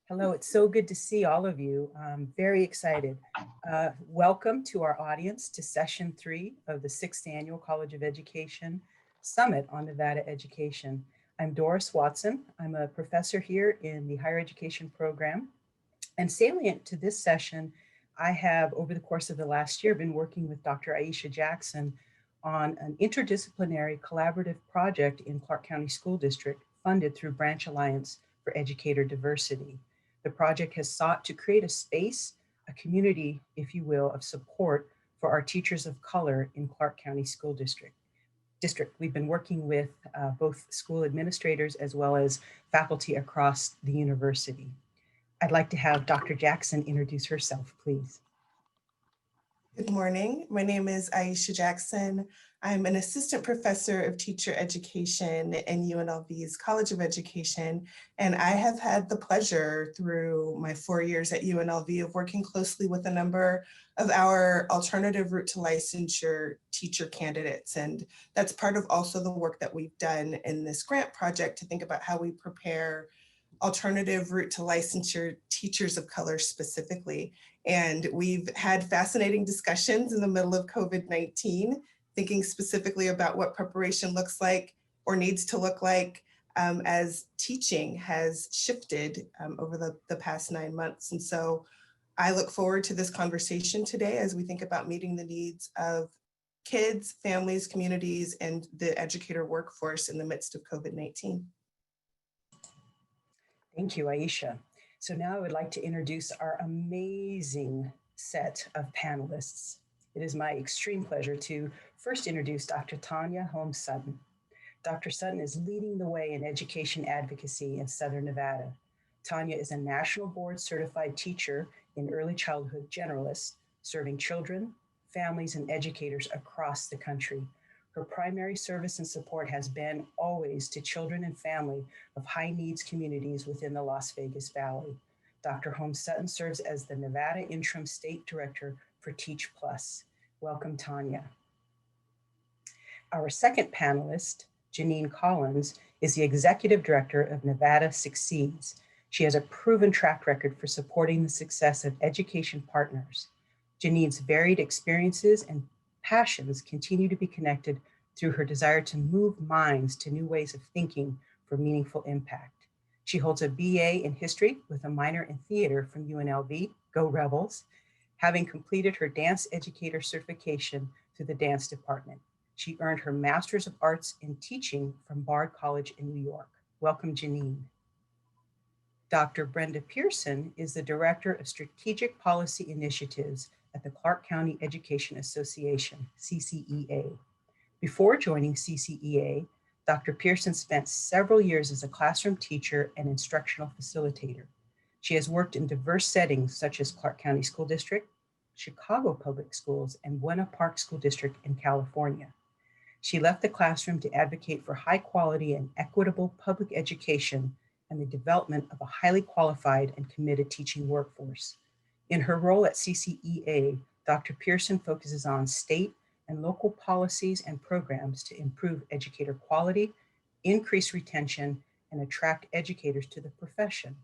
Hello, it's so good to see all of you. I'm very excited. Welcome to our audience to session 3 of the 6th Annual College of Education Summit on Nevada Education. I'm Doris Watson. I'm a professor here in the higher education program. And salient to this session, I have over the course of the last year been working with Dr. Aisha Jackson on an interdisciplinary collaborative project in Clark County School District funded through Branch Alliance for Educator Diversity. The project has sought to create a space, a community, if you will, of support for our teachers of color in Clark County School District. We've been working with both school administrators as well as faculty across the university. I'd like to have Dr. Jackson introduce herself, please. Good morning. My name is Aisha Jackson. I'm an assistant professor of teacher education in UNLV's College of Education, and I have had the pleasure through my 4 years at UNLV of working closely with a number of our alternative route to licensure teacher candidates. And that's part of also the work that we've done in this grant project to think about how we prepare alternative route to licensure teachers of color specifically. And we've had fascinating discussions in the middle of COVID-19, thinking specifically about what preparation looks like or needs to look like as teaching has shifted over the past 9 months. And so I look forward to this conversation today as we think about meeting the needs of kids, families, communities, and the educator workforce in the midst of COVID-19. Thank you, Aisha. So now I would like to introduce our amazing set of panelists. It is my extreme pleasure to first introduce Dr. Tanya Sutton. Dr. Sutton is leading the way in education advocacy in Southern Nevada. Tanya is a national board certified teacher in early childhood generalist, serving children, families, and educators across the country. Her primary service and support has been always to children and family of high needs communities within the Las Vegas Valley. Dr. Sutton serves as the Nevada Interim State Director for Teach Plus. Welcome, Tanya. Our second panelist, Janine Collins, is the Executive Director of Nevada Succeeds. She has a proven track record for supporting the success of education partners. Janine's varied experiences and passions continue to be connected through her desire to move minds to new ways of thinking for meaningful impact. She holds a BA in history with a minor in theater from UNLV, Go Rebels, having completed her dance educator certification through the dance department. She earned her Master's of Arts in Teaching from Bard College in New York. Welcome, Janine. Dr. Brenda Pearson is the Director of Strategic Policy Initiatives at the Clark County Education Association, CCEA. Before joining CCEA, Dr. Pearson spent several years as a classroom teacher and instructional facilitator. She has worked in diverse settings such as Clark County School District, Chicago Public Schools, and Buena Park School District in California. She left the classroom to advocate for high quality and equitable public education and the development of a highly qualified and committed teaching workforce. In her role at CCEA, Dr. Pearson focuses on state and local policies and programs to improve educator quality, increase retention, and attract educators to the profession.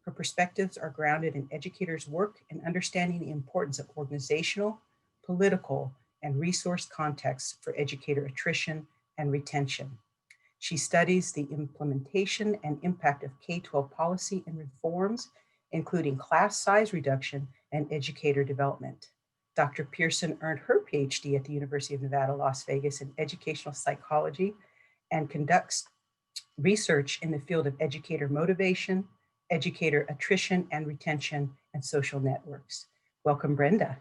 Her perspectives are grounded in educators' work and understanding the importance of organizational, political, and resource contexts for educator attrition and retention. She studies the implementation and impact of K-12 policy and reforms, including class size reduction and educator development. Dr. Pearson earned her PhD at the University of Nevada, Las Vegas in educational psychology and conducts research in the field of educator motivation, educator attrition and retention, and social networks. Welcome, Brenda.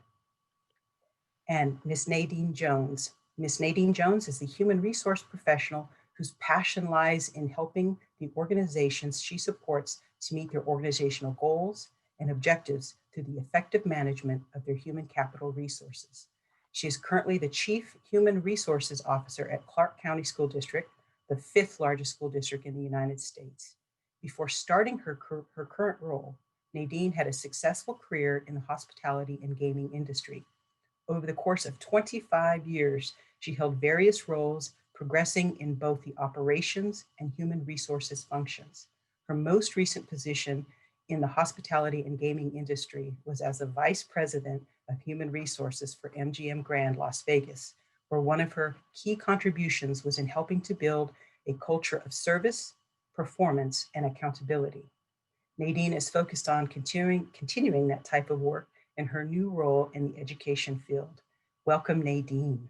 And Ms. Nadine Jones. Ms. Nadine Jones is the human resource professional whose passion lies in helping the organizations she supports to meet their organizational goals and objectives through the effective management of their human capital resources. She is currently the Chief Human Resources Officer at Clark County School District, the 5th largest school district in the United States. Before starting her current role, Nadine had a successful career in the hospitality and gaming industry. Over the course of 25 years, she held various roles, progressing in both the operations and human resources functions. Her most recent position in the hospitality and gaming industry was as a vice president of human resources for MGM Grand Las Vegas, where one of her key contributions was in helping to build a culture of service, performance, and accountability. Nadine is focused on continuing that type of work in her new role in the education field. Welcome, Nadine.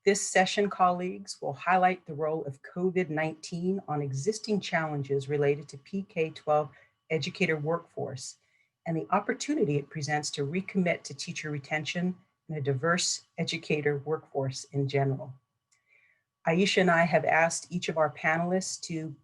This session, colleagues, will highlight the role of COVID-19 on existing challenges related to PK-12 educator workforce and the opportunity it presents to recommit to teacher retention and a diverse educator workforce in general. Aisha and I have asked each of our panelists to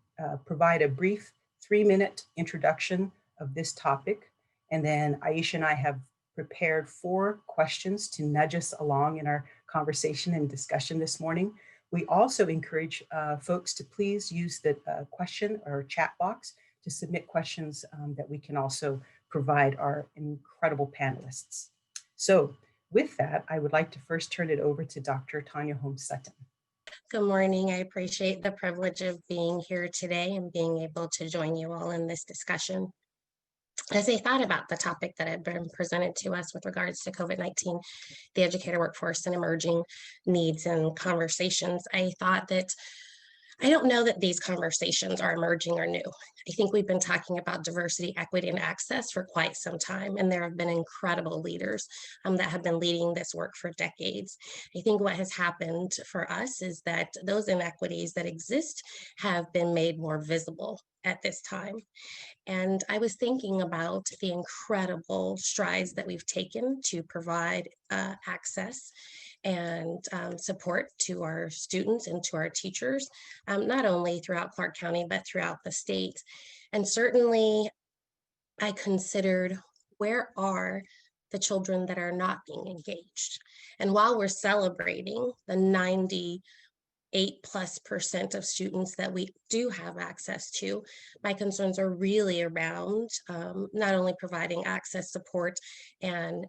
provide a brief 3-minute introduction of this topic. And then Aisha and I have prepared 4 questions to nudge us along in our conversation and discussion this morning. We also encourage folks to please use the question or chat box to submit questions that we can also provide our incredible panelists. So with that, I would like to first turn it over to Dr. Tanya Holmes Sutton. Good morning. I appreciate the privilege of being here today and being able to join you all in this discussion. As I thought about the topic that had been presented to us with regards to COVID-19, the educator workforce and emerging needs and conversations, I thought that I don't know that these conversations are emerging or new. I think we've been talking about diversity, equity, and access for quite some time, and there have been incredible leaders that have been leading this work for decades. I think what has happened for us is that those inequities that exist have been made more visible at this time. And I was thinking about the incredible strides that we've taken to provide access and support to our students and to our teachers, not only throughout Clark County, but throughout the state. And certainly I considered, where are the children that are not being engaged? And while we're celebrating the 98+% of students that we do have access to, my concerns are really around not only providing access, support, and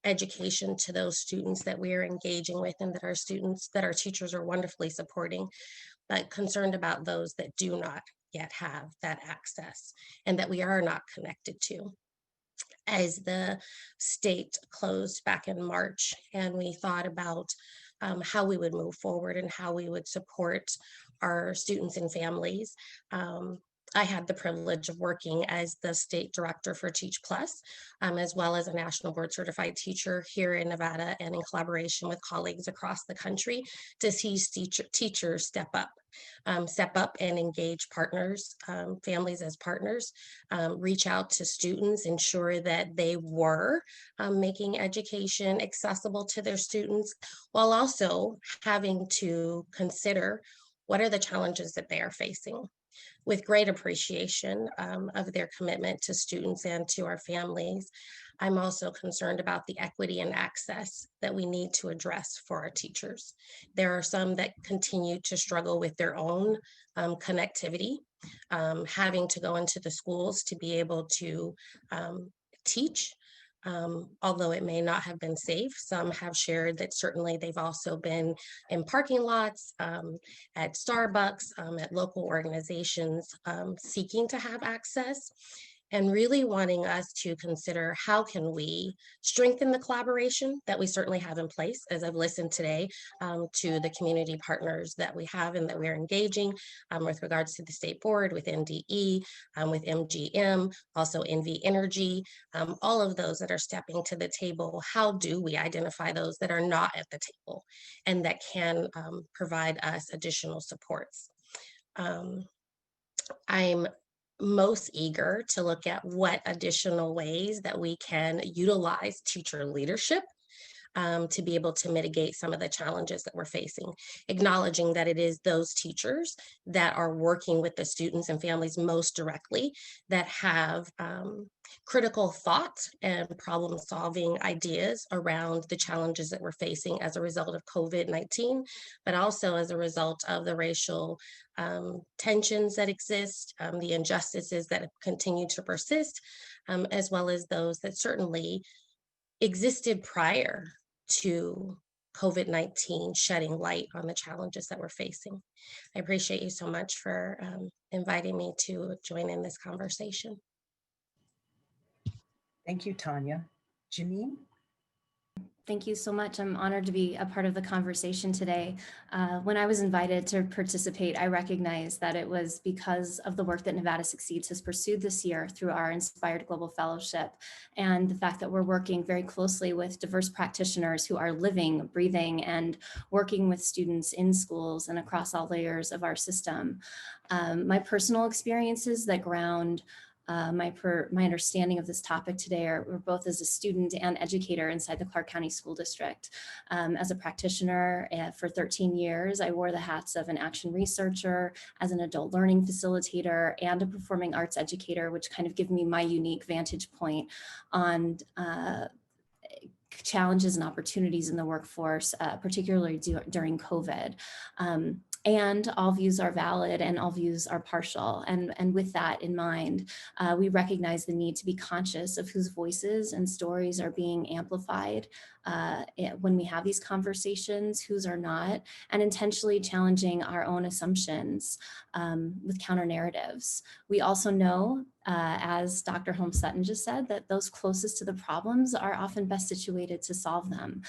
education to those students that we are engaging with and that our teachers are wonderfully supporting, but concerned about those that do not yet have that access and that we are not connected to. As the state closed back in March and we thought about how we would move forward and how we would support our students and families. I had the privilege of working as the state director for Teach Plus, as well as a national board certified teacher here in Nevada, and in collaboration with colleagues across the country to see teachers step up and engage partners, families as partners, reach out to students, ensure that they were making education accessible to their students, while also having to consider what are the challenges that they are facing. With great appreciation of their commitment to students and to our families, I'm also concerned about the equity and access that we need to address for our teachers. There are some that continue to struggle with their own connectivity, having to go into the schools to be able to teach. Although it may not have been safe, some have shared that certainly they've also been in parking lots, at Starbucks, at local organizations, seeking to have access, and really wanting us to consider how can we strengthen the collaboration that we certainly have in place, as I've listened today to the community partners that we have and that we're engaging with regards to the state board, with NDE, with MGM, also NV Energy, all of those that are stepping to the table. How do we identify those that are not at the table and that can provide us additional supports? I'm most eager to look at what additional ways that we can utilize teacher leadership to be able to mitigate some of the challenges that we're facing, acknowledging that it is those teachers that are working with the students and families most directly that have critical thought and problem-solving ideas around the challenges that we're facing as a result of COVID-19, but also as a result of the racial tensions that exist, the injustices that continue to persist, as well as those that certainly existed prior to COVID-19 shedding light on the challenges that we're facing. I appreciate you so much for inviting me to join in this conversation. Thank you, Tanya. Janine? Thank you so much. I'm honored to be a part of the conversation today. When I was invited to participate, I recognized that it was because of the work that Nevada Succeeds has pursued this year through our Inspired Global Fellowship, and the fact that we're working very closely with diverse practitioners who are living, breathing, and working with students in schools and across all layers of our system. My personal experiences that ground my understanding of this topic today are both as a student and educator inside the Clark County School District. As a practitioner for 13 years, I wore the hats of an action researcher, as an adult learning facilitator, and a performing arts educator, which kind of give me my unique vantage point on challenges and opportunities in the workforce, particularly during COVID. And all views are valid and all views are partial. And with that in mind, we recognize the need to be conscious of whose voices and stories are being amplified when we have these conversations, whose are not, and intentionally challenging our own assumptions with counter narratives. We also know, as Dr. Holmes Sutton just said, that those closest to the problems are often best situated to solve them.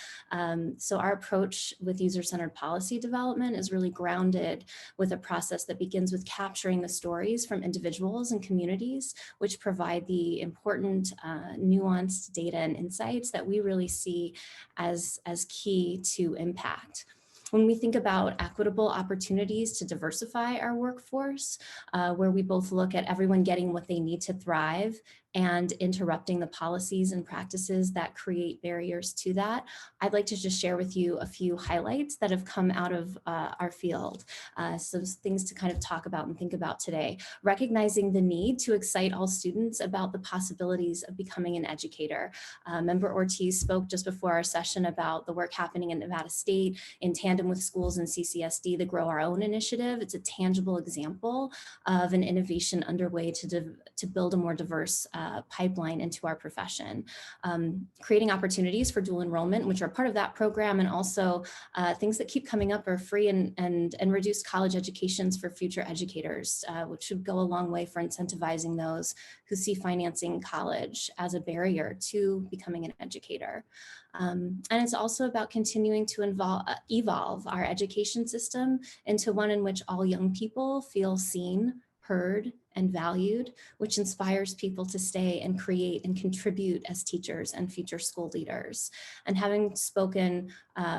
So our approach with user-centered policy development is really grounded with a process that begins with capturing the stories from individuals and communities, which provide the important nuanced data and insights that we really see as key to impact. When we think about equitable opportunities to diversify our workforce, where we both look at everyone getting what they need to thrive and interrupting the policies and practices that create barriers to that, I'd like to just share with you a few highlights that have come out of our field. Some things to kind of talk about and think about today. Recognizing the need to excite all students about the possibilities of becoming an educator. Member Ortiz spoke just before our session about the work happening in Nevada State in tandem with schools and CCSD, the Grow Our Own initiative. It's a tangible example of an innovation underway to build a more diverse pipeline into our profession. Creating opportunities for dual enrollment, which are part of that program, and also things that keep coming up are free and reduced college educations for future educators, which should go a long way for incentivizing those who see financing college as a barrier to becoming an educator. And it's also about continuing to evolve our education system into one in which all young people feel seen, heard, and valued, which inspires people to stay and create and contribute as teachers and future school leaders. And having spoken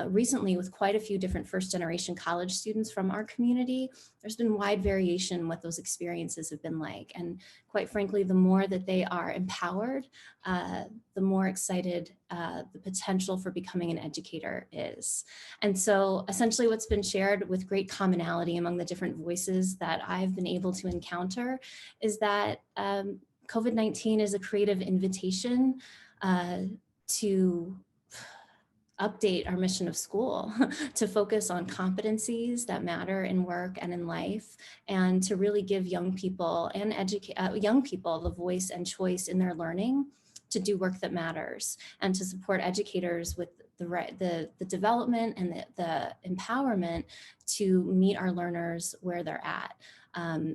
recently with quite a few different first-generation college students from our community, there's been wide variation what those experiences have been like. And quite frankly, the more that they are empowered, the more excited the potential for becoming an educator is. And so essentially what's been shared with great commonality among the different voices that I've been able to encounter is that COVID-19 is a creative invitation to update our mission of school, to focus on competencies that matter in work and in life, and to really give young people and young people the voice and choice in their learning to do work that matters, and to support educators with the development and the empowerment to meet our learners where they're at.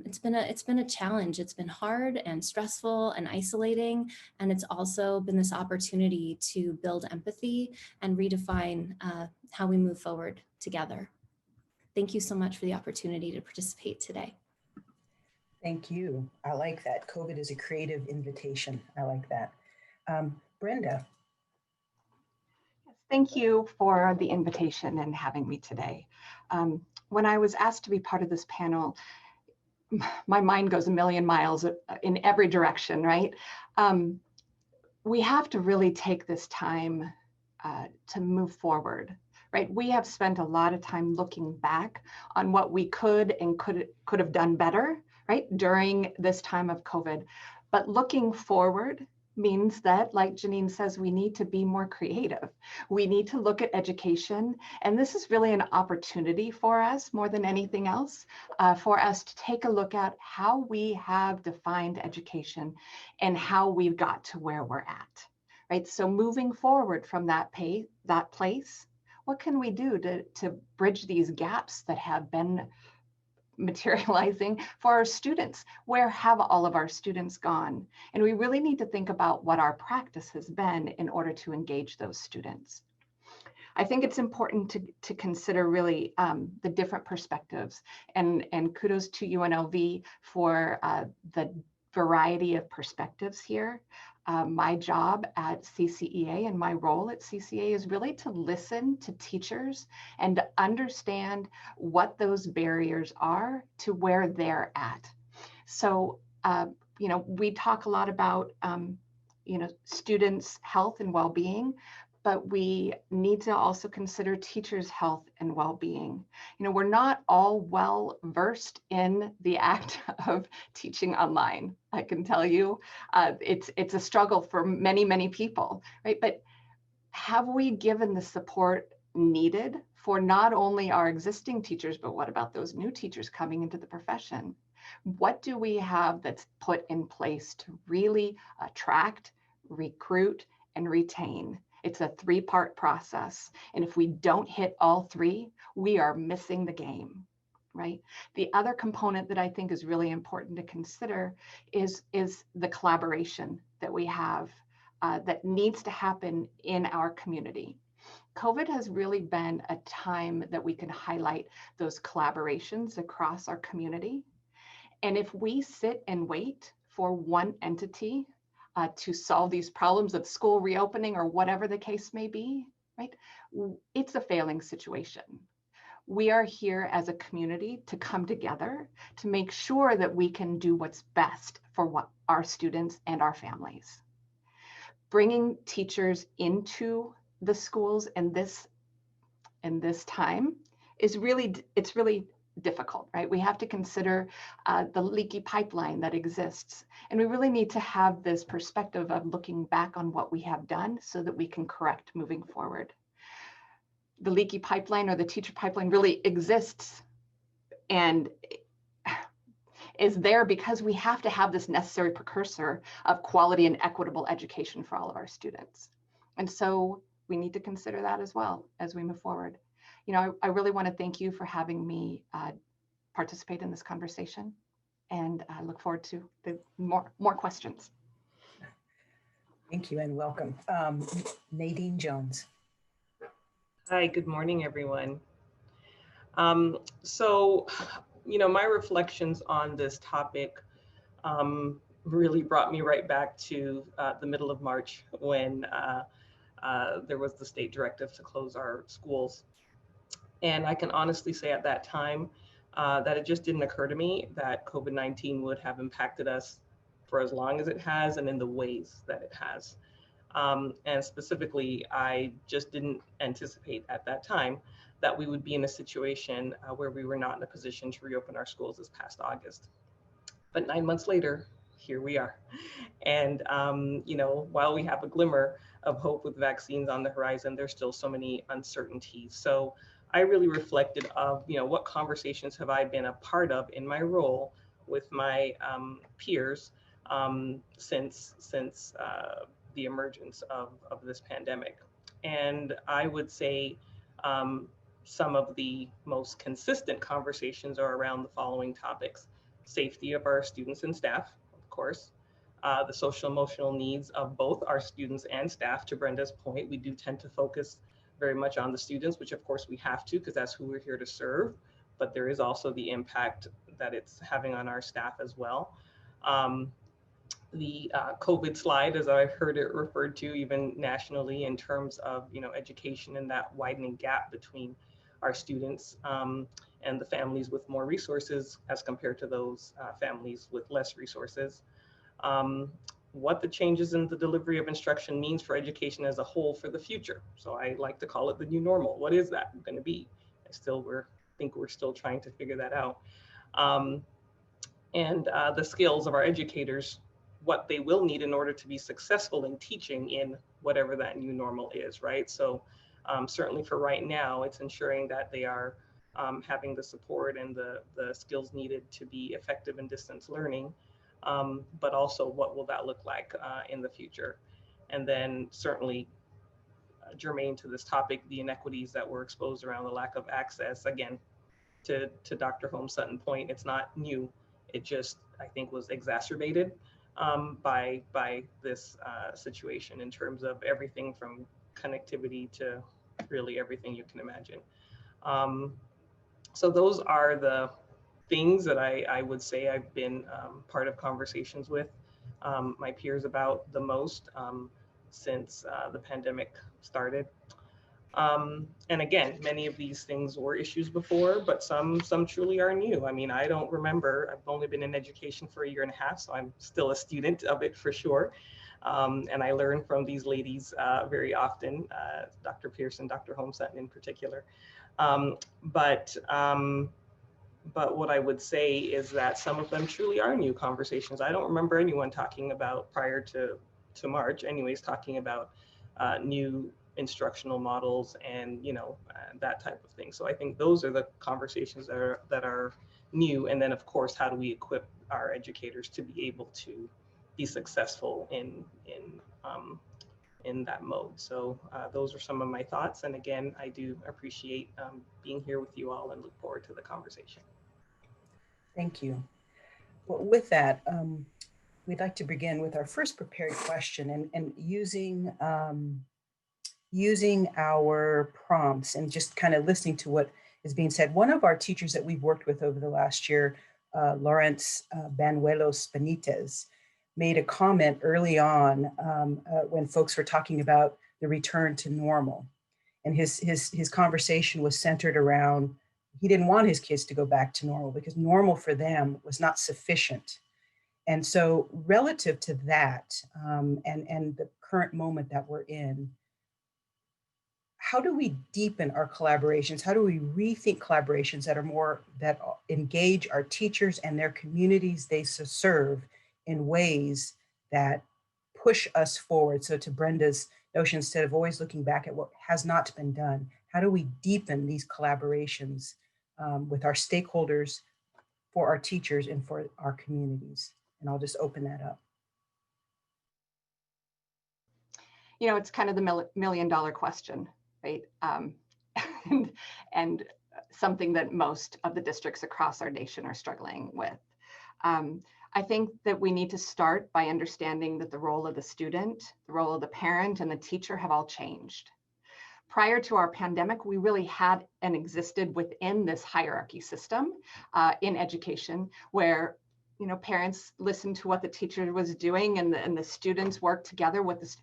It's been a challenge. It's been hard and stressful and isolating, and it's also been this opportunity to build empathy and redefine how we move forward together. Thank you so much for the opportunity to participate today. Thank you. I like that. COVID is a creative invitation. I like that. Brenda. Thank you for the invitation and having me today. When I was asked to be part of this panel, my mind goes a million miles in every direction, right? We have to really take this time to move forward, right? We have spent a lot of time looking back on what we could and could have done better, right, during this time of COVID. But looking forward means that, like Janine says, we need to be more creative. We need to look at education. And this is really an opportunity for us more than anything else, for us to take a look at how we have defined education and how we've got to where we're at, right? So moving forward from that place, what can we do to bridge these gaps that have been materializing for our students. Where have all of our students gone? And we really need to think about what our practice has been in order to engage those students. I think it's important to consider really the different perspectives, and kudos to UNLV for the variety of perspectives here. My job at CCEA and my role at CCEA is really to listen to teachers and to understand what those barriers are to where they're at. So, we talk a lot about, students' health and well-being, but we need to also consider teachers' health and well-being. We're not all well versed in the act of teaching online. I can tell you, it's a struggle for many, many people, right? But have we given the support needed for not only our existing teachers, but what about those new teachers coming into the profession? What do we have that's put in place to really attract, recruit, and retain? It's a three-part process. And if we don't hit all three, we are missing the game, right? The other component that I think is really important to consider is the collaboration that we have that needs to happen in our community. COVID has really been a time that we can highlight those collaborations across our community. And if we sit and wait for one entity to solve these problems of school reopening or whatever the case may be, right? It's a failing situation. We are here as a community to come together to make sure that we can do what's best for what our students and our families. Bringing teachers into the schools in this time is really difficult, right? We have to consider the leaky pipeline that exists. And we really need to have this perspective of looking back on what we have done so that we can correct moving forward. The leaky pipeline or the teacher pipeline really exists and is there because we have to have this necessary precursor of quality and equitable education for all of our students. And so we need to consider that as well as we move forward. I really want to thank you for having me participate in this conversation, and I look forward to the more questions. Thank you and welcome. Nadine Jones. Hi, good morning, everyone. My reflections on this topic really brought me right back to the middle of March when there was the state directive to close our schools. And I can honestly say at that time that it just didn't occur to me that COVID-19 would have impacted us for as long as it has and in the ways that it has. And specifically, I just didn't anticipate at that time that we would be in a situation where we were not in a position to reopen our schools this past August. But 9 months later, here we are. And, while we have a glimmer of hope with vaccines on the horizon, there's still so many uncertainties. So I really reflected of, what conversations have I been a part of in my role with my peers since the emergence of this pandemic. And I would say some of the most consistent conversations are around the following topics: safety of our students and staff, of course, the social emotional needs of both our students and staff. To Brenda's point, we do tend to focus very much on the students, which of course we have to, because that's who we're here to serve, but there is also the impact that it's having on our staff as well. The COVID slide, as I've heard it referred to even nationally, in terms of education and that widening gap between our students and the families with more resources as compared to those families with less resources. What the changes in the delivery of instruction means for education as a whole for the future. So I like to call it the new normal. What is that going to be? I think we're still trying to figure that out. And the skills of our educators, what they will need in order to be successful in teaching in whatever that new normal is, right? So certainly for right now, it's ensuring that they are having the support and the skills needed to be effective in distance learning, but also what will that look like in the future? And then certainly germane to this topic, the inequities that were exposed around the lack of access. Again, to Dr. Holmes Sutton's point, it's not new. It just, I think, was exacerbated by this situation in terms of everything from connectivity to really everything you can imagine. So those are the things that I would say I've been part of conversations with my peers about the most since the pandemic started. And again, many of these things were issues before, but some truly are new. I mean, I don't remember, I've only been in education for 1.5 years, so I'm still a student of it for sure. And I learn from these ladies very often, Dr. Pearson, Dr. Holmes Sutton in particular. But what I would say is that some of them truly are new conversations. I don't remember anyone talking about, prior to March anyways, talking about new instructional models and that type of thing. So I think those are the conversations that are new. And then of course, how do we equip our educators to be able to be successful in that mode? So those are some of my thoughts. And again, I do appreciate being here with you all and look forward to the conversation. Thank you. Well, with that, we'd like to begin with our first prepared question and using our prompts and just kind of listening to what is being said. One of our teachers that we've worked with over the last year, Lawrence Banuelos Benitez, made a comment early on when folks were talking about the return to normal. And his conversation was centered around, he didn't want his kids to go back to normal because normal for them was not sufficient. And so relative to that and the current moment that we're in, how do we deepen our collaborations? How do we rethink collaborations that engage our teachers and their communities they serve in ways that push us forward? So to Brenda's notion, instead of always looking back at what has not been done, how do we deepen these collaborations with our stakeholders, for our teachers, and for our communities? And I'll just open that up. It's kind of the million-dollar question, right? And something that most of the districts across our nation are struggling with. I think that we need to start by understanding that the role of the student, the role of the parent, and the teacher have all changed. Prior to our pandemic, we really had and existed within this hierarchy system in education where parents listened to what the teacher was doing and the students worked together with this.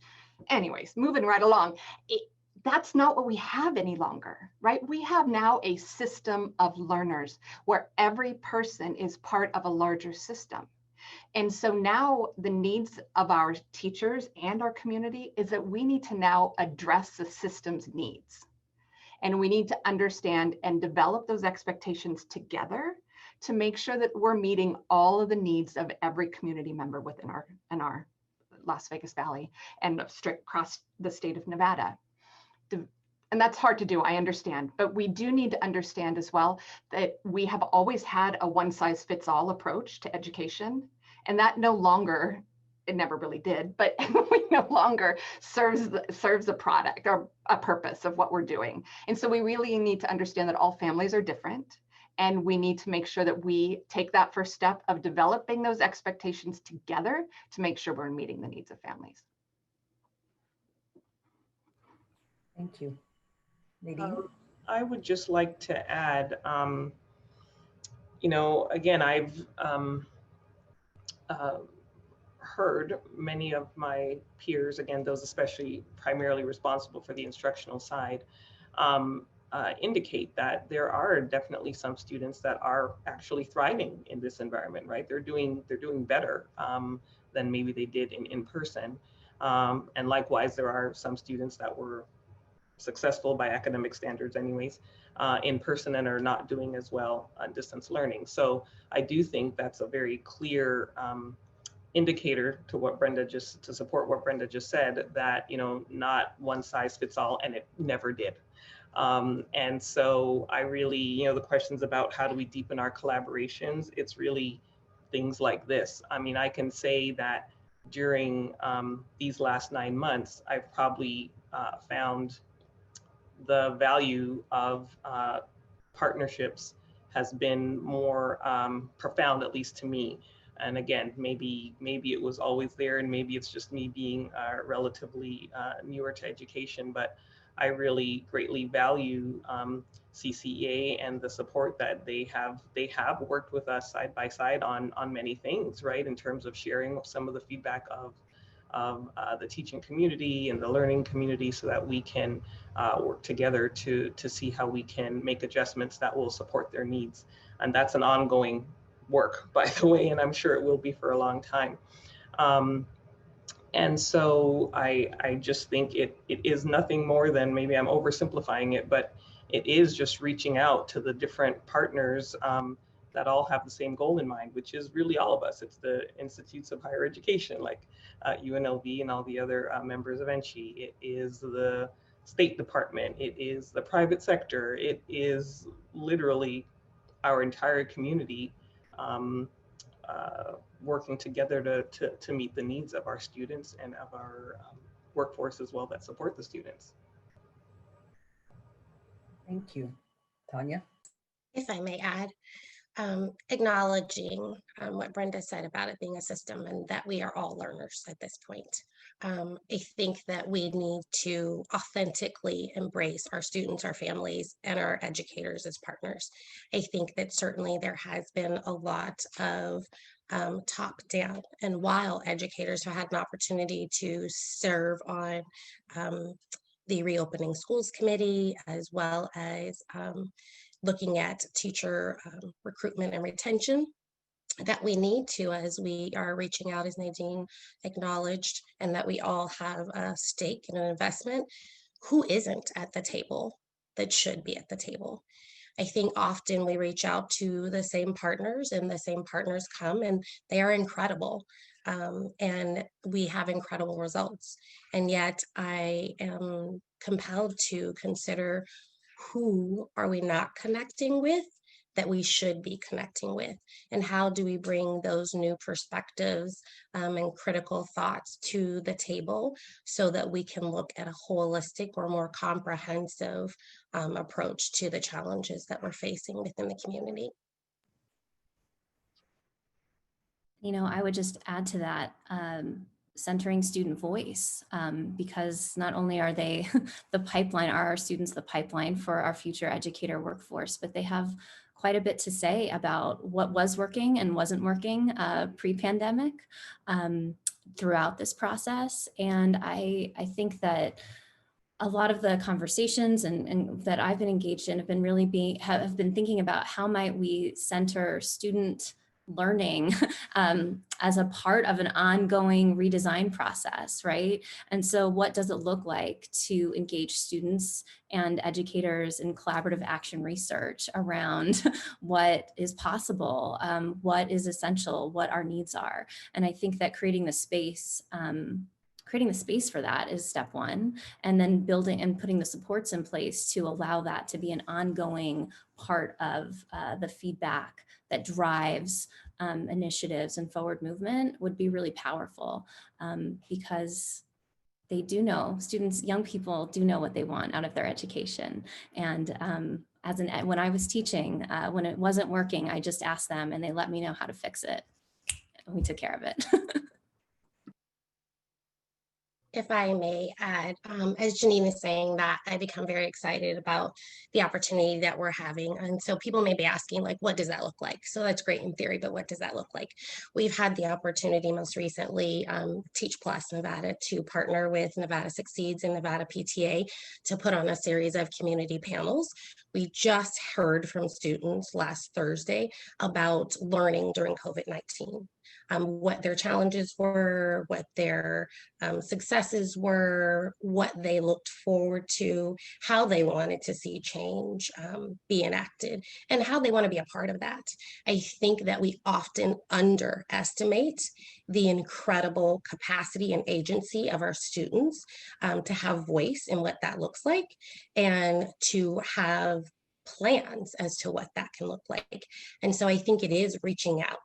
Anyways, moving right along, that's not what we have any longer, right? We have now a system of learners where every person is part of a larger system. And so now the needs of our teachers and our community is that we need to now address the system's needs. And we need to understand and develop those expectations together to make sure that we're meeting all of the needs of every community member within our Las Vegas Valley and straight across the state of Nevada. And that's hard to do, I understand, but we do need to understand as well that we have always had a one-size-fits-all approach to education, and that no longer, it never really did, but we no longer serves a product or a purpose of what we're doing. And so we really need to understand that all families are different, and we need to make sure that we take that first step of developing those expectations together to make sure we're meeting the needs of families. Thank you. Nadine? I would just like to add, again, I've heard many of my peers, again, those especially primarily responsible for the instructional side, indicate that there are definitely some students that are actually thriving in this environment, right? They're doing better than maybe they did in person. And likewise, there are some students that were successful by academic standards anyways, in person and are not doing as well on distance learning. So I do think that's a very clear indicator to support what Brenda just said, that, not one size fits all, and it never did. And so I really, the questions about how do we deepen our collaborations, it's really things like this. I mean, I can say that during these last 9 months, I've probably found the value of partnerships has been more profound, at least to me. And again, maybe it was always there, and maybe it's just me being relatively newer to education, but I really greatly value CCEA and the support that they have worked with us side by side on many things, right? In terms of sharing some of the feedback of the teaching community and the learning community, so that we can work together to see how we can make adjustments that will support their needs. And that's an ongoing work, by the way, and I'm sure it will be for a long time. And so I just think it is nothing more than, maybe I'm oversimplifying it, but it is just reaching out to the different partners that all have the same goal in mind, which is really all of us. It's the institutes of higher education, like UNLV and all the other members of ENCHI. It is the State Department. It is the private sector. It is literally our entire community working together to meet the needs of our students and of our workforce as well that support the students. Thank you. Tanya? If I may add, acknowledging what Brenda said about it being a system and that we are all learners at this point. I think that we need to authentically embrace our students, our families, and our educators as partners. I think that certainly there has been a lot of top down, and while educators have had an opportunity to serve on the Reopening Schools Committee, as well as looking at teacher recruitment and retention, that we need to, as we are reaching out, as Nadine acknowledged, and that we all have a stake and an investment. Who isn't at the table that should be at the table? I think often we reach out to the same partners, and the same partners come, and they are incredible. And we have incredible results. And yet I am compelled to consider, who are we not connecting with that we should be connecting with? And how do we bring those new perspectives and critical thoughts to the table so that we can look at a holistic or more comprehensive approach to the challenges that we're facing within the community? You know, I would just add to that, centering student voice, because not only are they the pipeline, are our students the pipeline for our future educator workforce, but they have quite a bit to say about what was working and wasn't working pre-pandemic throughout this process. And I think that a lot of the conversations and that I've been engaged in have been really have been thinking about how might we center student learning as a part of an ongoing redesign process, right? And so what does it look like to engage students and educators in collaborative action research around what is possible, what is essential, what our needs are? And I think that creating the space for that is step one, and then building and putting the supports in place to allow that to be an ongoing part of the feedback that drives initiatives and forward movement would be really powerful, because they do know, students, young people do know what they want out of their education. And when I was teaching, when it wasn't working, I just asked them and they let me know how to fix it. And we took care of it. If I may add, as Janine is saying that, I become very excited about the opportunity that we're having. And so people may be asking, like, what does that look like? So that's great in theory, but what does that look like? We've had the opportunity most recently, Teach Plus Nevada, to partner with Nevada Succeeds and Nevada PTA to put on a series of community panels. We just heard from students last Thursday about learning during COVID-19. What their challenges were, what their successes were, what they looked forward to, how they wanted to see change be enacted, and how they want to be a part of that. I think that we often underestimate the incredible capacity and agency of our students to have voice in what that looks like, and to have plans as to what that can look like. And so I think it is reaching out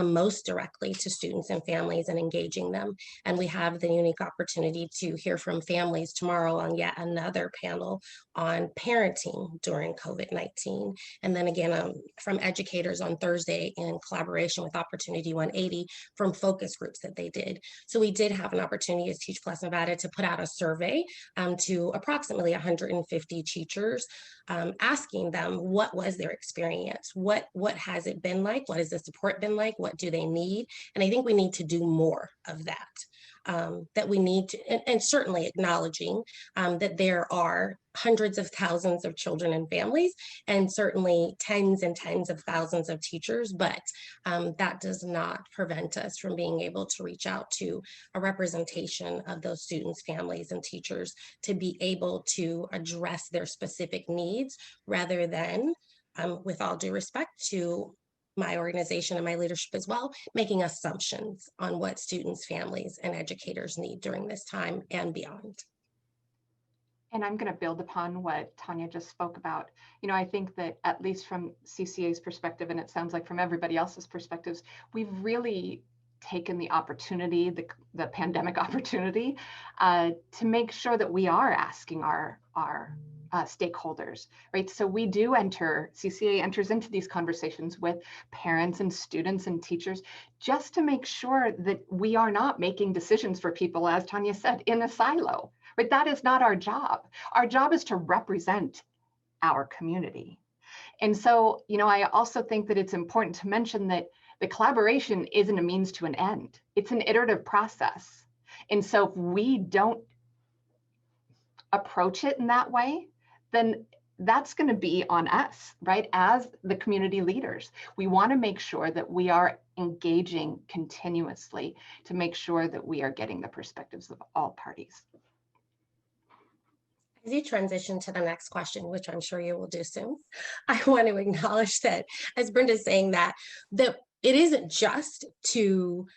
most directly to students and families and engaging them. And we have the unique opportunity to hear from families tomorrow on yet another panel on parenting during COVID-19. And then again, from educators on Thursday in collaboration with Opportunity 180 from focus groups that they did. So we did have an opportunity as Teach Plus Nevada to put out a survey to approximately 150 teachers, asking them what was their experience, what has it been like, what has the support been like, what do they need? And I think we need to do more of that. That we need to, and certainly acknowledging that there are hundreds of thousands of children and families, and certainly tens and tens of thousands of teachers, but that does not prevent us from being able to reach out to a representation of those students, families, and teachers to be able to address their specific needs rather than, with all due respect to my organization and my leadership as well, making assumptions on what students, families, and educators need during this time and beyond. And I'm going to build upon what Tanya just spoke about. You know, I think that at least from CCA's perspective, and it sounds like from everybody else's perspectives, we've really taken the opportunity, the pandemic opportunity, to make sure that we are asking our stakeholders, right? So we do CCA enters into these conversations with parents and students and teachers just to make sure that we are not making decisions for people, as Tanya said, in a silo, right? That is not our job. Our job is to represent our community. And so, you know, I also think that it's important to mention that the collaboration isn't a means to an end. It's an iterative process. And so if we don't approach it in that way, then that's going to be on us, right? As the community leaders, we want to make sure that we are engaging continuously to make sure that we are getting the perspectives of all parties. As you transition to the next question, which I'm sure you will do soon, I want to acknowledge that, as Brenda's saying, that it isn't just to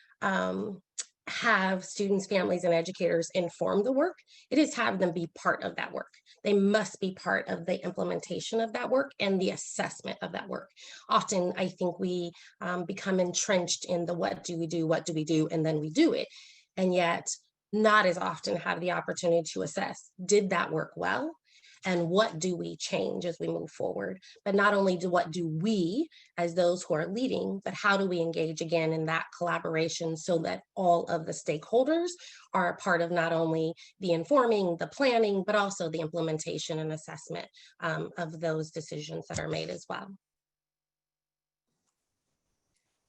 have students, families, and educators inform the work. It is have them be part of that work. They must be part of the implementation of that work and the assessment of that work. Often, I think we become entrenched in the what do we do, and then we do it. And yet, not as often have the opportunity to assess, did that work well? And what do we change as we move forward? But not only what do we, as those who are leading, but how do we engage again in that collaboration so that all of the stakeholders are a part of not only the informing, the planning, but also the implementation and assessment of those decisions that are made as well.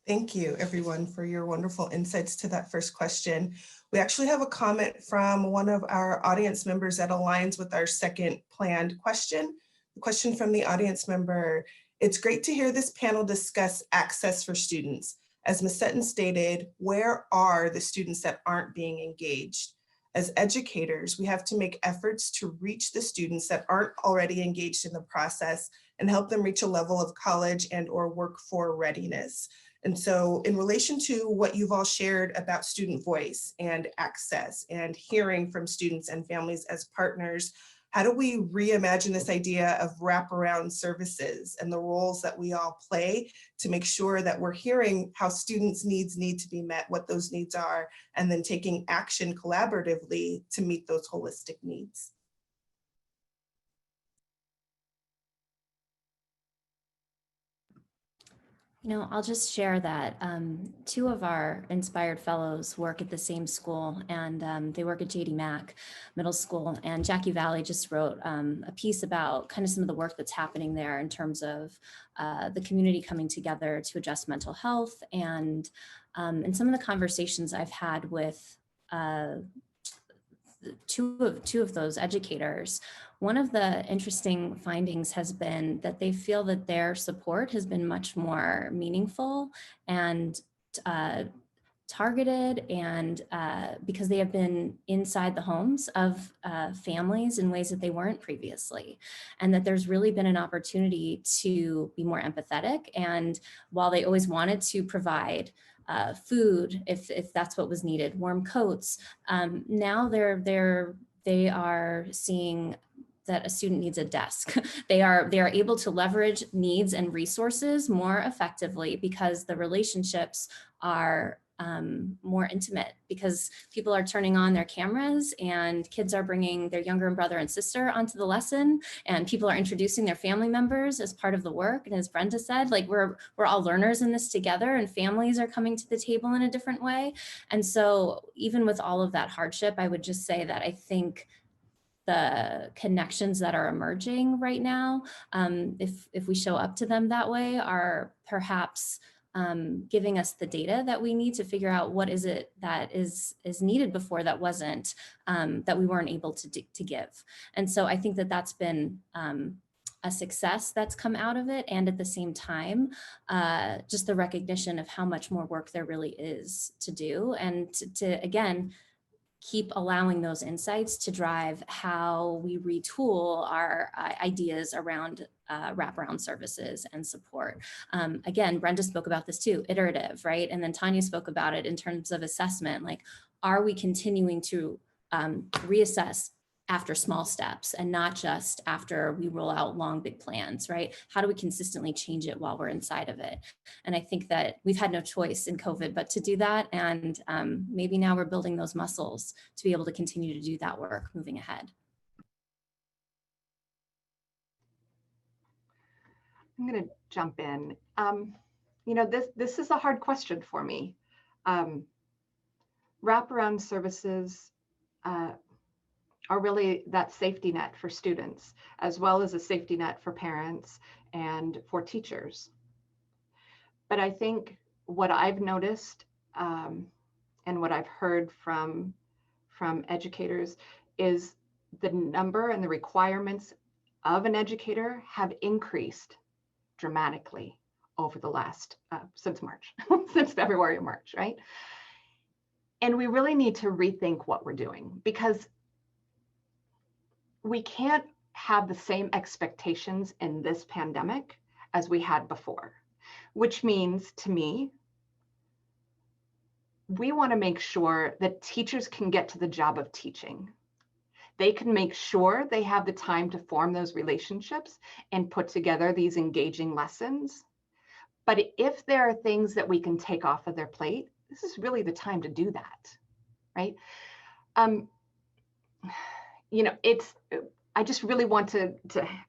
Thank you, everyone, for your wonderful insights to that first question. We actually have a comment from one of our audience members that aligns with our second planned question. The question from the audience member: it's great to hear this panel discuss access for students. As Ms. Sutton stated, where are the students that aren't being engaged? As educators, we have to make efforts to reach the students that aren't already engaged in the process and help them reach a level of college and/or work for readiness. And so in relation to what you've all shared about student voice and access and hearing from students and families as partners, how do we reimagine this idea of wraparound services and the roles that we all play to make sure that we're hearing how students' needs need to be met, what those needs are, and then taking action collaboratively to meet those holistic needs? You know, I'll just share that two of our inspired fellows work at the same school, and they work at JD Mack Middle School. And Jackie Valley just wrote a piece about kind of some of the work that's happening there in terms of the community coming together to address mental health, and some of the conversations I've had with two of those educators. One of the interesting findings has been that they feel that their support has been much more meaningful and targeted, and because they have been inside the homes of families in ways that they weren't previously, and that there's really been an opportunity to be more empathetic. And while they always wanted to provide food, if that's what was needed, warm coats, now they are seeing that a student needs a desk. They are able to leverage needs and resources more effectively because the relationships are more intimate, because people are turning on their cameras and kids are bringing their younger brother and sister onto the lesson, and people are introducing their family members as part of the work. And as Brenda said, like we're all learners in this together, and families are coming to the table in a different way. And so even with all of that hardship, I would just say that I think the connections that are emerging right now, if we show up to them that way, are perhaps giving us the data that we need to figure out what is it that is needed before that wasn't, that we weren't able to give. And so I think that that's been a success that's come out of it. And at the same time, just the recognition of how much more work there really is to do, and to again, keep allowing those insights to drive how we retool our ideas around wraparound services and support. Again, Brenda spoke about this too, iterative, right? And then Tanya spoke about it in terms of assessment. Like, are we continuing to reassess after small steps and not just after we roll out long, big plans, right? How do we consistently change it while we're inside of it? And I think that we've had no choice in COVID but to do that. And maybe now we're building those muscles to be able to continue to do that work moving ahead. I'm going to jump in. You know, this is a hard question for me. Wraparound services are really that safety net for students, as well as a safety net for parents and for teachers. But I think what I've noticed and what I've heard from educators is the number and the requirements of an educator have increased dramatically over the last, since March, since February or March, right? And we really need to rethink what we're doing, because we can't have the same expectations in this pandemic as we had before, which means to me, we want to make sure that teachers can get to the job of teaching. They can make sure they have the time to form those relationships and put together these engaging lessons. But if there are things that we can take off of their plate, this is really the time to do that, right? You know, I just really want to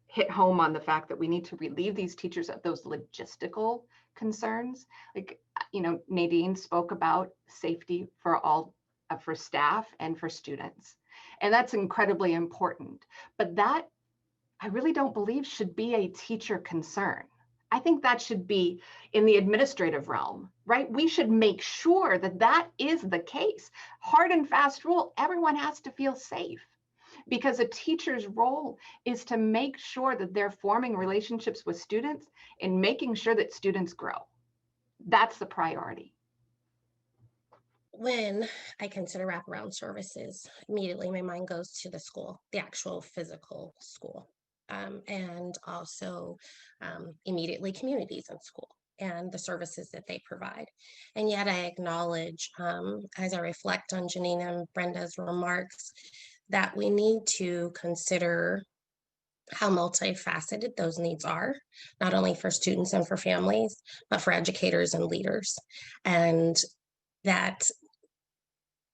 hit home on the fact that we need to relieve these teachers of those logistical concerns. Like, you know, Nadine spoke about safety for all, for staff and for students. And that's incredibly important. But that, I really don't believe should be a teacher concern. I think that should be in the administrative realm, right? We should make sure that that is the case. Hard and fast rule, everyone has to feel safe, because a teacher's role is to make sure that they're forming relationships with students and making sure that students grow. That's the priority. When I consider wraparound services, immediately my mind goes to the school, the actual physical school, and also immediately communities in school and the services that they provide. And yet I acknowledge, as I reflect on Janine and Brenda's remarks, that we need to consider how multifaceted those needs are, not only for students and for families, but for educators and leaders. And that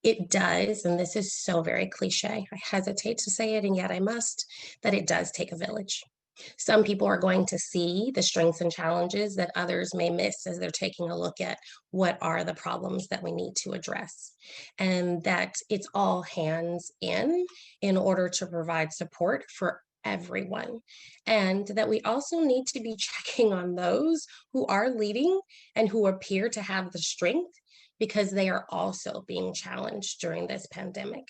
it does, and this is so very cliche, I hesitate to say it, and yet I must, that it does take a village. Some people are going to see the strengths and challenges that others may miss as they're taking a look at what are the problems that we need to address. And that it's all hands in order to provide support for everyone. And that we also need to be checking on those who are leading and who appear to have the strength, because they are also being challenged during this pandemic,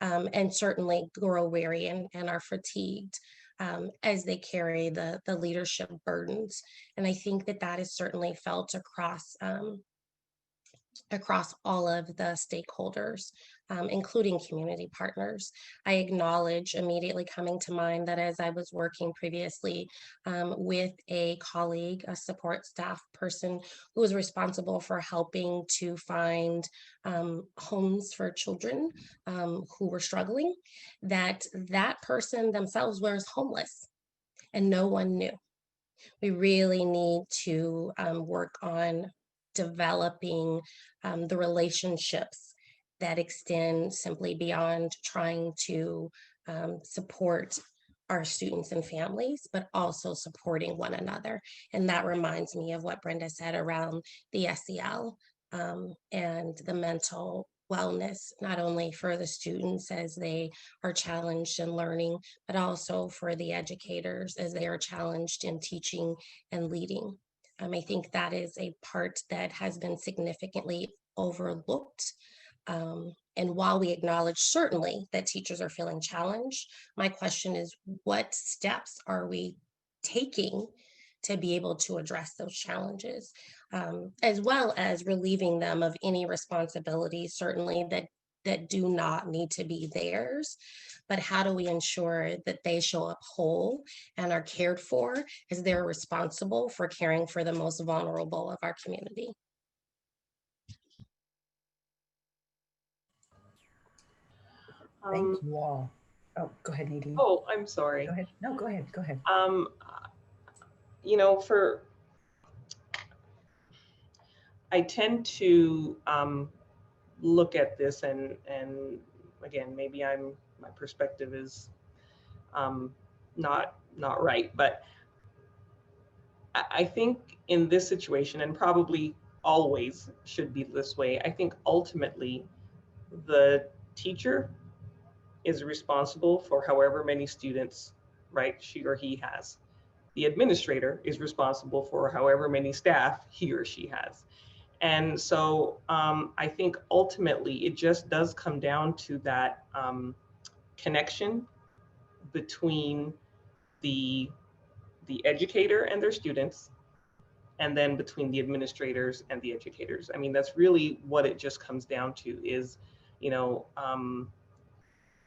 and certainly grow weary and are fatigued as they carry the leadership burdens. And I think that that is certainly felt across across all of the stakeholders, including community partners. I acknowledge immediately coming to mind that as I was working previously with a colleague, a support staff person who was responsible for helping to find homes for children who were struggling, that person themselves was homeless and no one knew. We really need to work on developing the relationships that extend simply beyond trying to support our students and families, but also supporting one another. And that reminds me of what Brenda said around the SEL and the mental wellness, not only for the students as they are challenged in learning, but also for the educators as they are challenged in teaching and leading. I think that is a part that has been significantly overlooked. And while we acknowledge certainly that teachers are feeling challenged, my question is, what steps are we taking to be able to address those challenges, as well as relieving them of any responsibilities, certainly that do not need to be theirs, but how do we ensure that they show up whole and are cared for as they're responsible for caring for the most vulnerable of our community? Thank you all. Oh, go ahead, Nadine. Oh, I'm sorry. Go ahead. No, go ahead. Go ahead. You know, I tend to look at this and again, maybe my perspective is not right, but I think in this situation, and probably always should be this way, I think ultimately the teacher is responsible for however many students, right, she or he has. The administrator is responsible for however many staff he or she has. And so I think ultimately it just does come down to that connection between the educator and their students, and then between the administrators and the educators. I mean, that's really what it just comes down to is, you know,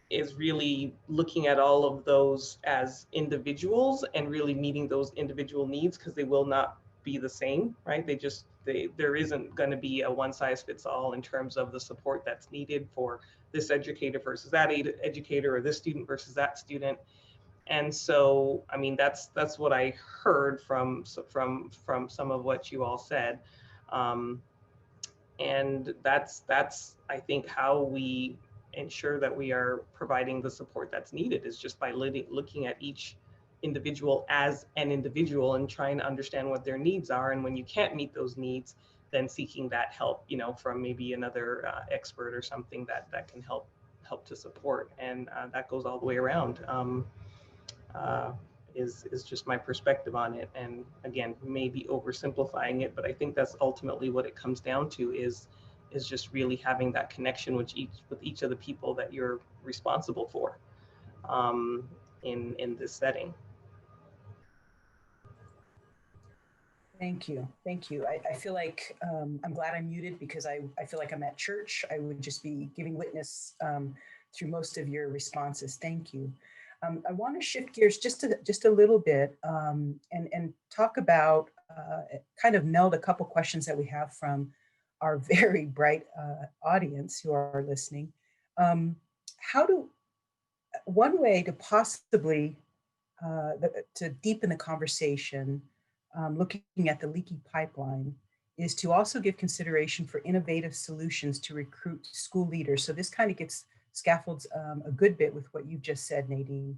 is really looking at all of those as individuals and really meeting those individual needs, because they will not be the same, right? There isn't going to be a one size fits all in terms of the support that's needed for this educator versus that educator, or this student versus that student. And so, I mean, that's what I heard from some of what you all said. And that's I think how we ensure that we are providing the support that's needed, is just by looking at each individual as an individual and trying to understand what their needs are. And when you can't meet those needs, then seeking that help, you know, from maybe another expert or something that can help to support. And that goes all the way around. Is just my perspective on it. And again, maybe oversimplifying it, but I think that's ultimately what it comes down to, is just really having that connection with each of the people that you're responsible for in this setting. Thank you. Thank you. I feel like I'm glad I'm muted, because I feel like I'm at church. I would just be giving witness through most of your responses. Thank you. I want to shift gears just a little bit and talk about, kind of meld a couple questions that we have from our very bright audience who are listening. One way to possibly to deepen the conversation, looking at the leaky pipeline, is to also give consideration for innovative solutions to recruit school leaders. So this kind of gets scaffolds a good bit with what you've just said, Nadine.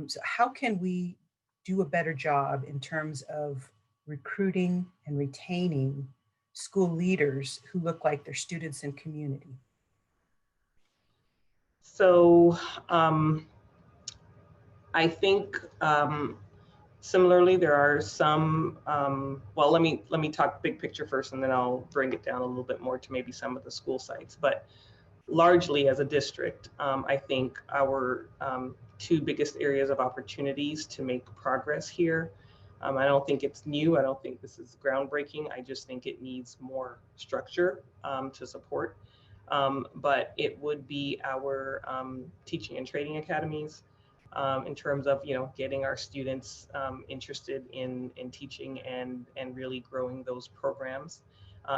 So how can we do a better job in terms of recruiting and retaining school leaders who look like their students and community? So I think similarly, there are some, well, let me talk big picture first, and then I'll bring it down a little bit more to maybe some of the school sites. But largely as a district, I think our two biggest areas of opportunities to make progress here I don't think it's new. I don't think this is groundbreaking. I just think it needs more structure to support. But it would be our teaching and training academies in terms of, getting our students interested in teaching and really growing those programs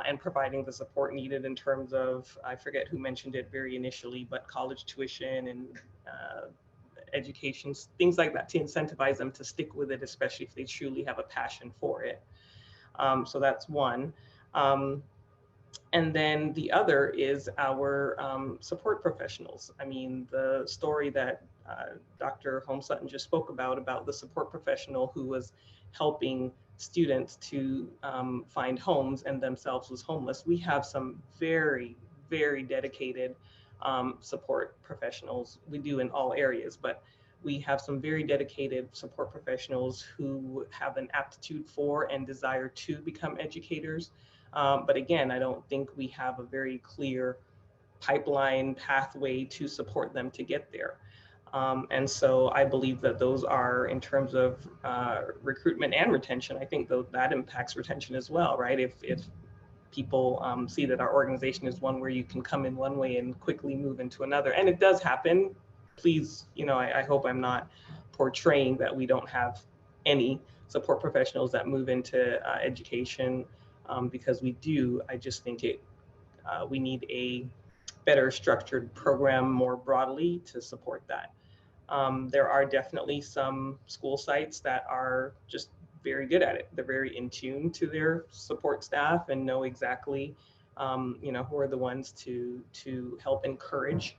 and providing the support needed in terms of, I forget who mentioned it very initially, but college tuition and education, things like that, to incentivize them to stick with it, especially if they truly have a passion for it. So that's one. And then the other is our support professionals. I mean, the story that Dr. Sutton just spoke about the support professional who was helping students to find homes and themselves was homeless. We have some very, very dedicated support professionals. We do in all areas, but we have some very dedicated support professionals who have an aptitude for and desire to become educators. But again, I don't think we have a very clear pipeline pathway to support them to get there. And so I believe that those are, in terms of recruitment and retention, I think that impacts retention as well, right? If people see that our organization is one where you can come in one way and quickly move into another, and it does happen, please, I hope I'm not portraying that we don't have any support professionals that move into education, because we do. I just think we need a better structured program more broadly to support that. There are definitely some school sites that are just very good at it. They're very in tune to their support staff and know exactly, who are the ones to help encourage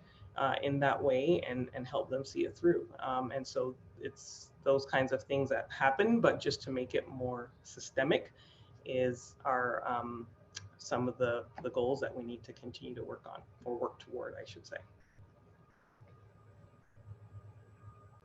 in that way and help them see it through. And so it's those kinds of things that happen, but just to make it more systemic is our some of the goals that we need to continue to work on, or work toward, I should say.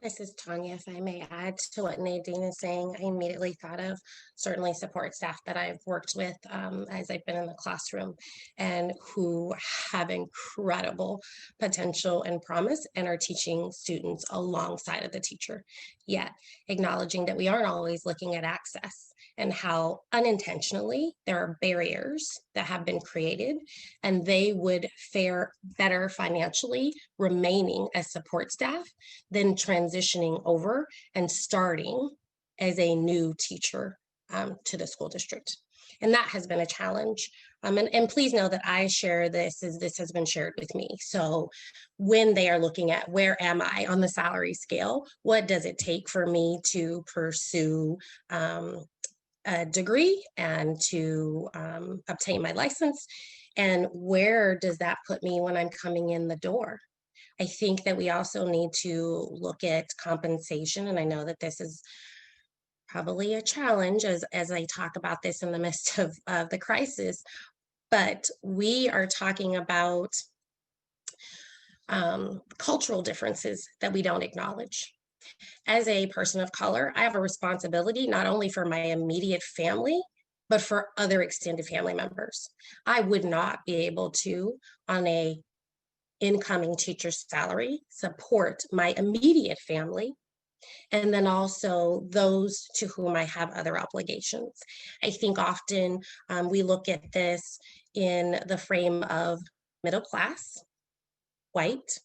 This is Tanya. If I may add to what Nadine is saying, I immediately thought of certainly support staff that I've worked with as I've been in the classroom and who have incredible potential and promise and are teaching students alongside of the teacher, yet acknowledging that we aren't always looking at access and how unintentionally there are barriers that have been created, and they would fare better financially remaining as support staff than transitioning over and starting as a new teacher to the school district. And that has been a challenge. And please know that I share this as this has been shared with me. So when they are looking at where am I on the salary scale, what does it take for me to pursue a degree and to obtain my license, and where does that put me when I'm coming in the door? I think that we also need to look at compensation, and I know that this is probably a challenge as I talk about this in the midst of the crisis, but we are talking about cultural differences that we don't acknowledge. As a person of color, I have a responsibility not only for my immediate family, but for other extended family members. I would not be able to, on a incoming teacher's salary, support my immediate family, and then also those to whom I have other obligations. I think often we look at this in the frame of middle class, white,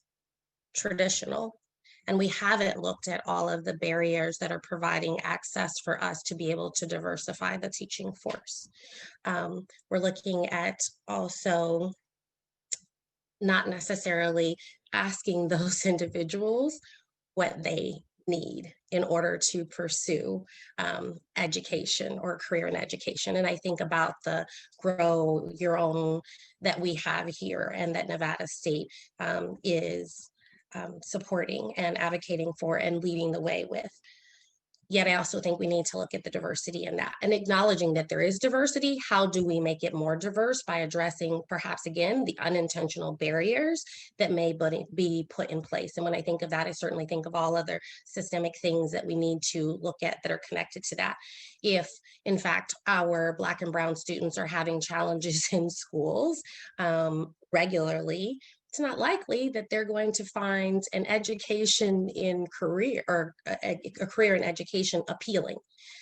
traditional, and we haven't looked at all of the barriers that are providing access for us to be able to diversify the teaching force. We're looking at also not necessarily asking those individuals what they need in order to pursue education or career in education. And I think about the Grow Your Own that we have here and that Nevada State is supporting and advocating for and leading the way with. Yet I also think we need to look at the diversity in that and acknowledging that there is diversity. How do we make it more diverse by addressing perhaps again the unintentional barriers that may be put in place? And when I think of that, I certainly think of all other systemic things that we need to look at that are connected to that. If in fact our Black and Brown students are having challenges in schools regularly, it's not likely that they're going to find an education in career or a career in education appealing.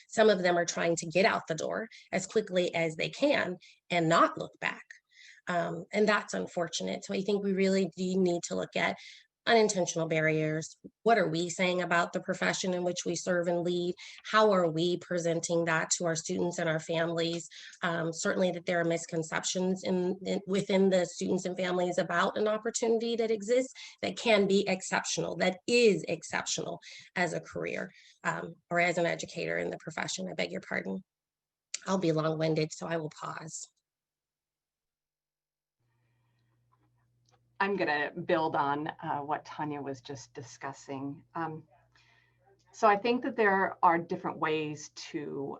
Some of them are trying to get out the door as quickly as they can and not look back. And that's unfortunate. So I think we really do need to look at unintentional barriers. What are we saying about the profession in which we serve and lead? How are we presenting that to our students and our families? Certainly that there are misconceptions within the students and families about an opportunity that exists that can be exceptional, that is exceptional as a career or as an educator in the profession. I beg your pardon. I'll be long-winded, so I will pause. I'm going to build on what Tanya was just discussing. So I think that there are different ways to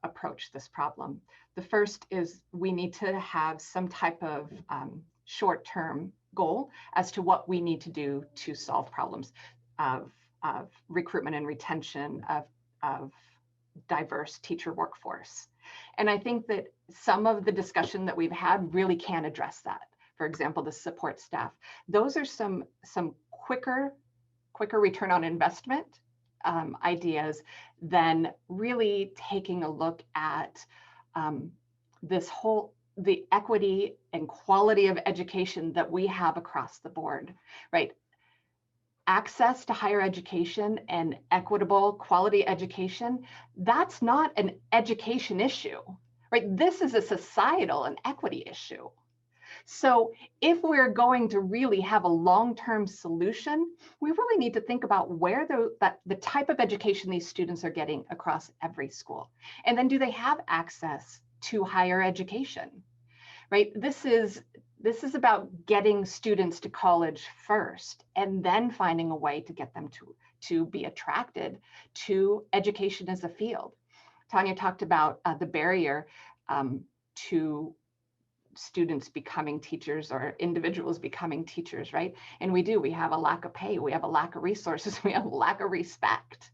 approach this problem. The first is we need to have some type of short-term goal as to what we need to do to solve problems of recruitment and retention of diverse teacher workforce. And I think that some of the discussion that we've had really can address that. For example, the support staff. Those are some quicker return on investment ideas than really taking a look at the equity and quality of education that we have across the board, right? Access to higher education and equitable quality education, that's not an education issue, right? This is a societal and equity issue. So if we're going to really have a long-term solution, we really need to think about where the type of education these students are getting across every school. And then do they have access to higher education, right? This is about getting students to college first and then finding a way to get them to be attracted to education as a field. Tanya talked about the barrier to students becoming teachers or individuals becoming teachers, right? And we have a lack of pay, we have a lack of resources, we have a lack of respect.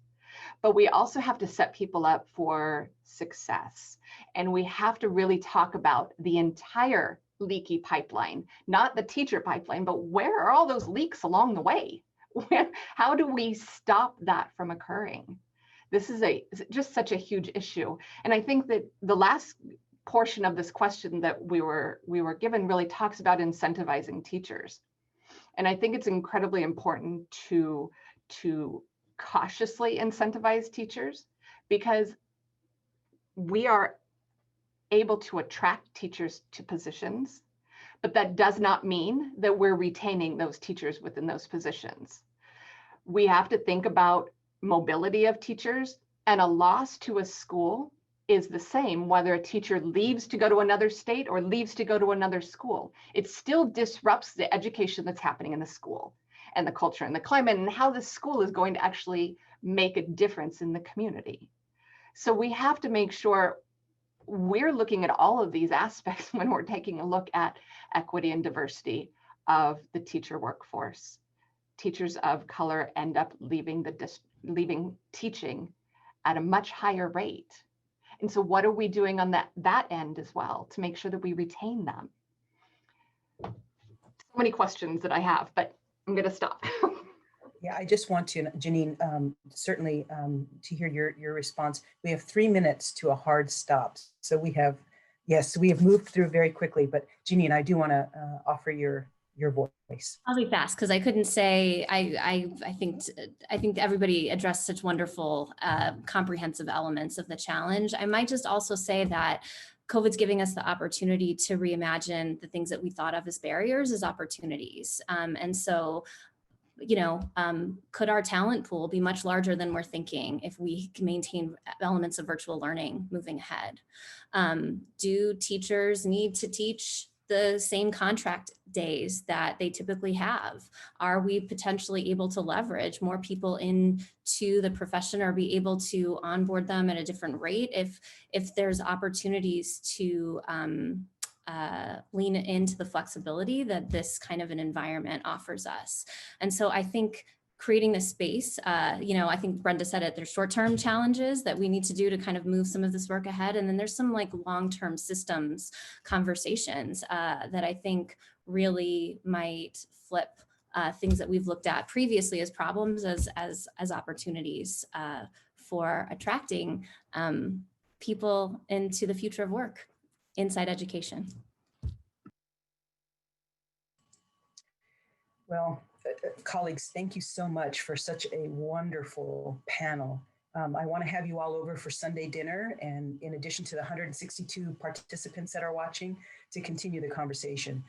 But we also have to set people up for success. And we have to really talk about the entire leaky pipeline, not the teacher pipeline, but where are all those leaks along the way? How do we stop that from occurring? This is just such a huge issue. And I think that the last portion of this question that we were given really talks about incentivizing teachers. And I think it's incredibly important to cautiously incentivize teachers, because we are able to attract teachers to positions, but that does not mean that we're retaining those teachers within those positions. We have to think about mobility of teachers, and a loss to a school is the same whether a teacher leaves to go to another state or leaves to go to another school. It still disrupts the education that's happening in the school and the culture and the climate and how the school is going to actually make a difference in the community. So we have to make sure we're looking at all of these aspects when we're taking a look at equity and diversity of the teacher workforce. Teachers of color end up leaving teaching at a much higher rate. And so what are we doing on that end as well to make sure that we retain them? So many questions that I have, but I'm going to stop. Yeah, I just want to, Janine, certainly to hear your response. We have 3 minutes to a hard stop. So we have moved through very quickly, but Janine, I do want to offer your voice. I'll be fast because I couldn't say, I think everybody addressed such wonderful comprehensive elements of the challenge. I might just also say that COVID's giving us the opportunity to reimagine the things that we thought of as barriers as opportunities. And so, could our talent pool be much larger than we're thinking if we can maintain elements of virtual learning moving ahead? Do teachers need to teach the same contract days that they typically have? Are we potentially able to leverage more people into the profession or be able to onboard them at a different rate if there's opportunities to lean into the flexibility that this kind of an environment offers us? And so I think creating this space. I think Brenda said it, there's short-term challenges that we need to do to kind of move some of this work ahead. And then there's some like long-term systems conversations that I think really might flip things that we've looked at previously as problems as opportunities for attracting people into the future of work inside education. Well, colleagues, thank you so much for such a wonderful panel. I want to have you all over for Sunday dinner, and in addition to the 162 participants that are watching, to continue the conversation.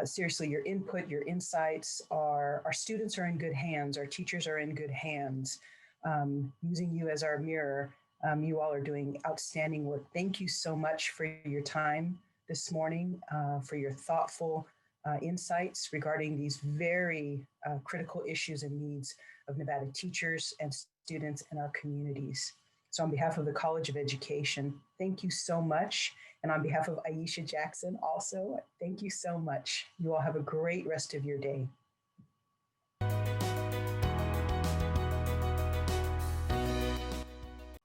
Seriously, your input, your insights, our students are in good hands, our teachers are in good hands. Using you as our mirror, you all are doing outstanding work. Thank you so much for your time this morning, for your thoughtful insights regarding these very critical issues and needs of Nevada teachers and students and our communities. So on behalf of the College of Education, thank you so much. And on behalf of Aisha Jackson also, thank you so much. You all have a great rest of your day.